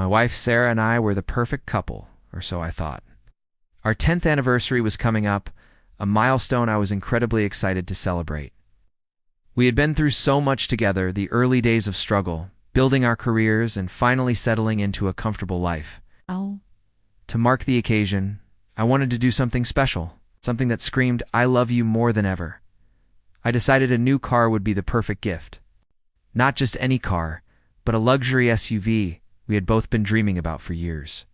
My wife Sarah and I were the perfect couple, or so I thought. Our 10th anniversary was coming up, a milestone I was incredibly excited to celebrate. We had been through so much together, the early days of struggle, building our careers, and finally settling into a comfortable life. To mark the occasion, I wanted to do something special, something that screamed, "I love you" more than ever. I decided a new car would be the perfect gift. Not just any car, but a luxury SUV we had both been dreaming about for years.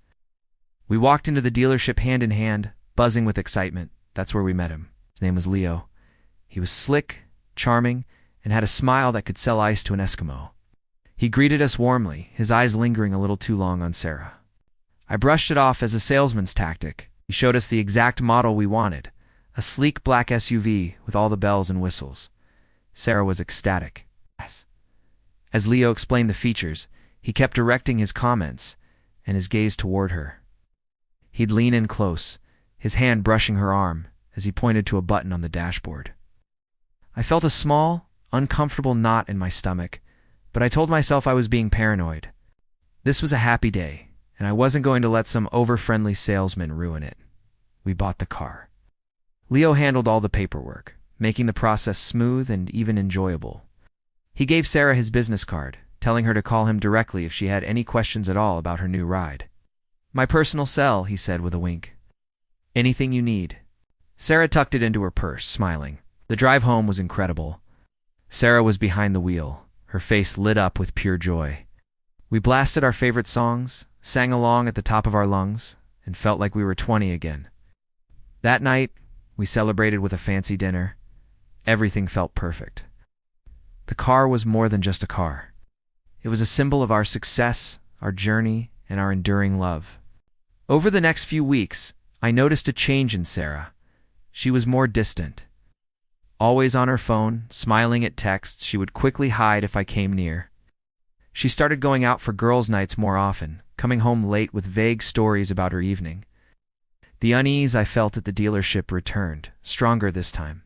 We walked into the dealership hand in hand, buzzing with excitement. That's where we met him. His name was Leo. He was slick, charming, and had a smile that could sell ice to an Eskimo. He greeted us warmly, his eyes lingering a little too long on Sarah. I brushed it off as a salesman's tactic. He showed us the exact model we wanted, a sleek black SUV with all the bells and whistles. Sarah was ecstatic. As Leo explained the features, he kept directing his comments and his gaze toward her. He'd lean in close, his hand brushing her arm as he pointed to a button on the dashboard. I felt a small, uncomfortable knot in my stomach, but I told myself I was being paranoid. This was a happy day, and I wasn't going to let some over-friendly salesman ruin it. We bought the car. Leo handled all the paperwork, making the process smooth and even enjoyable. He gave Sarah his business card, telling her to call him directly if she had any questions at all about her new ride. "My personal cell," he said with a wink. "Anything you need." Sarah tucked it into her purse, smiling. The drive home was incredible. Sarah was behind the wheel, her face lit up with pure joy. We blasted our favorite songs, sang along at the top of our lungs, and felt like we were 20 again. That night, we celebrated with a fancy dinner. Everything felt perfect. The car was more than just a car. It was a symbol of our success, our journey, and our enduring love. Over the next few weeks, I noticed a change in Sarah. She was more distant. Always on her phone, smiling at texts she would quickly hide if I came near. She started going out for girls' nights more often, coming home late with vague stories about her evening. The unease I felt at the dealership returned, stronger this time.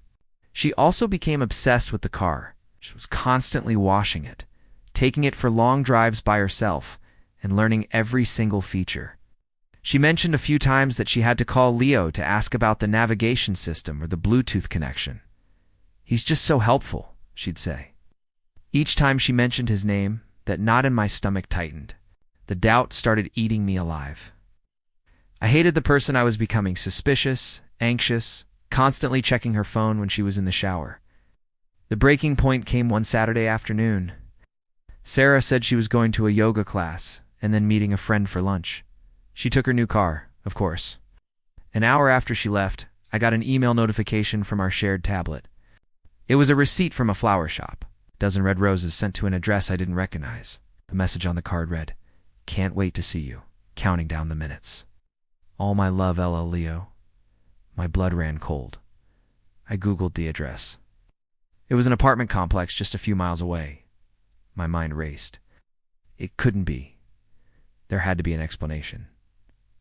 She also became obsessed with the car. She was constantly washing it, taking it for long drives by herself, and learning every single feature. She mentioned a few times that she had to call Leo to ask about the navigation system or the Bluetooth connection. "He's just so helpful," she'd say. Each time she mentioned his name, that knot in my stomach tightened. The doubt started eating me alive. I hated the person I was becoming, suspicious, anxious, constantly checking her phone when she was in the shower. The breaking point came one Saturday afternoon. Sarah said she was going to a yoga class and then meeting a friend for lunch. She took her new car, of course. An hour after she left, I got an email notification from our shared tablet. It was a receipt from a flower shop. A dozen red roses sent to an address I didn't recognize. The message on the card read, "Can't wait to see you. Counting down the minutes. All my love, LL Leo." My blood ran cold. I Googled the address. It was an apartment complex just a few miles away. My mind raced. It couldn't be. There had to be an explanation.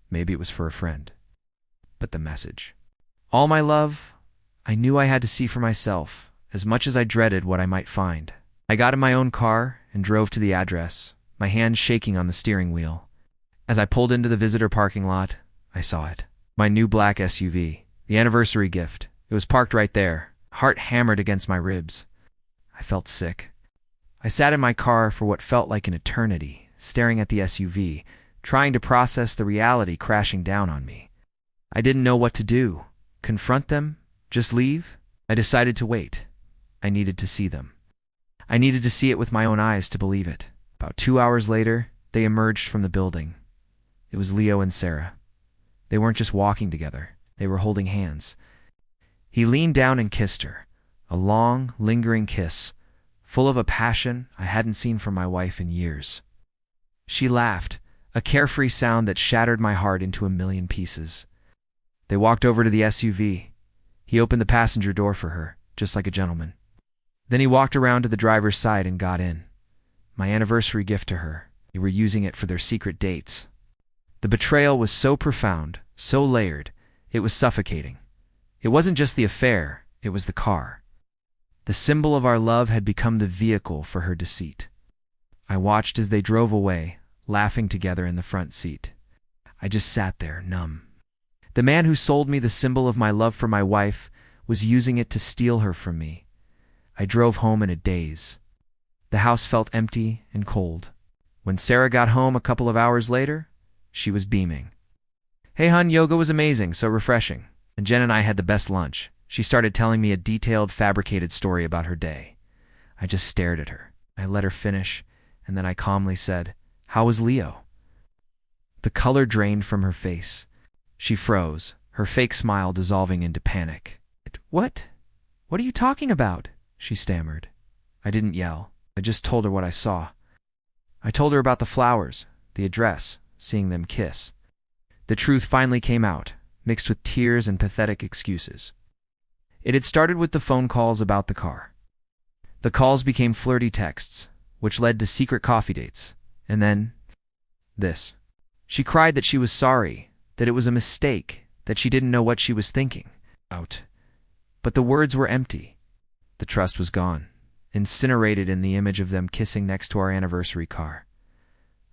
Maybe it was for a friend. But the message. All my love, I knew I had to see for myself, as much as I dreaded what I might find. I got in my own car and drove to the address, my hands shaking on the steering wheel. As I pulled into the visitor parking lot, I saw it. My new black SUV, the anniversary gift. It was parked right there, heart hammered against my ribs. I felt sick. I sat in my car for what felt like an eternity, staring at the SUV, trying to process the reality crashing down on me. I didn't know what to do. Confront them? Just leave? I decided to wait. I needed to see them. I needed to see it with my own eyes to believe it. About 2 hours later, they emerged from the building. It was Leo and Sarah. They weren't just walking together. They were holding hands. He leaned down and kissed her, a long, lingering kiss, full of a passion I hadn't seen from my wife in years. She laughed, a carefree sound that shattered my heart into a million pieces. They walked over to the SUV. He opened the passenger door for her, just like a gentleman. Then he walked around to the driver's side and got in. My anniversary gift to her. They were using it for their secret dates. The betrayal was so profound, so layered, it was suffocating. It wasn't just the affair, it was the car. The symbol of our love had become the vehicle for her deceit. I watched as they drove away, laughing together in the front seat. I just sat there, numb. The man who sold me the symbol of my love for my wife was using it to steal her from me. I drove home in a daze. The house felt empty and cold. When Sarah got home a couple of hours later, she was beaming. "Hey hun, yoga was amazing, so refreshing. And Jen and I had the best lunch." She started telling me a detailed, fabricated story about her day. I just stared at her. I let her finish, and then I calmly said, "How was Leo?" The color drained from her face. She froze, her fake smile dissolving into panic. "What? What are you talking about?" she stammered. I didn't yell. I just told her what I saw. I told her about the flowers, the address, seeing them kiss. The truth finally came out, mixed with tears and pathetic excuses. It had started with the phone calls about the car. The calls became flirty texts, which led to secret coffee dates. And then, this. She cried that she was sorry, that it was a mistake, that she didn't know what she was thinking. But the words were empty. The trust was gone, incinerated in the image of them kissing next to our anniversary car.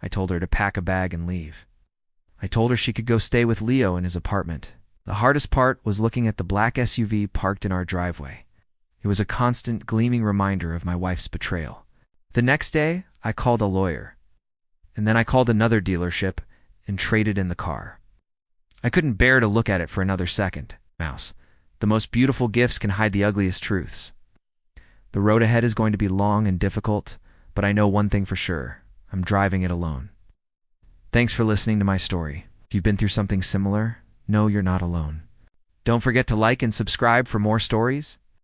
I told her to pack a bag and leave. I told her she could go stay with Leo in his apartment. The hardest part was looking at the black SUV parked in our driveway. It was a constant, gleaming reminder of my wife's betrayal. The next day, I called a lawyer. And then I called another dealership and traded in the car. I couldn't bear to look at it for another second. Mouse. The most beautiful gifts can hide the ugliest truths. The road ahead is going to be long and difficult, but I know one thing for sure. I'm driving it alone. Thanks for listening to my story. If you've been through something similar, know you're not alone. Don't forget to like and subscribe for more stories.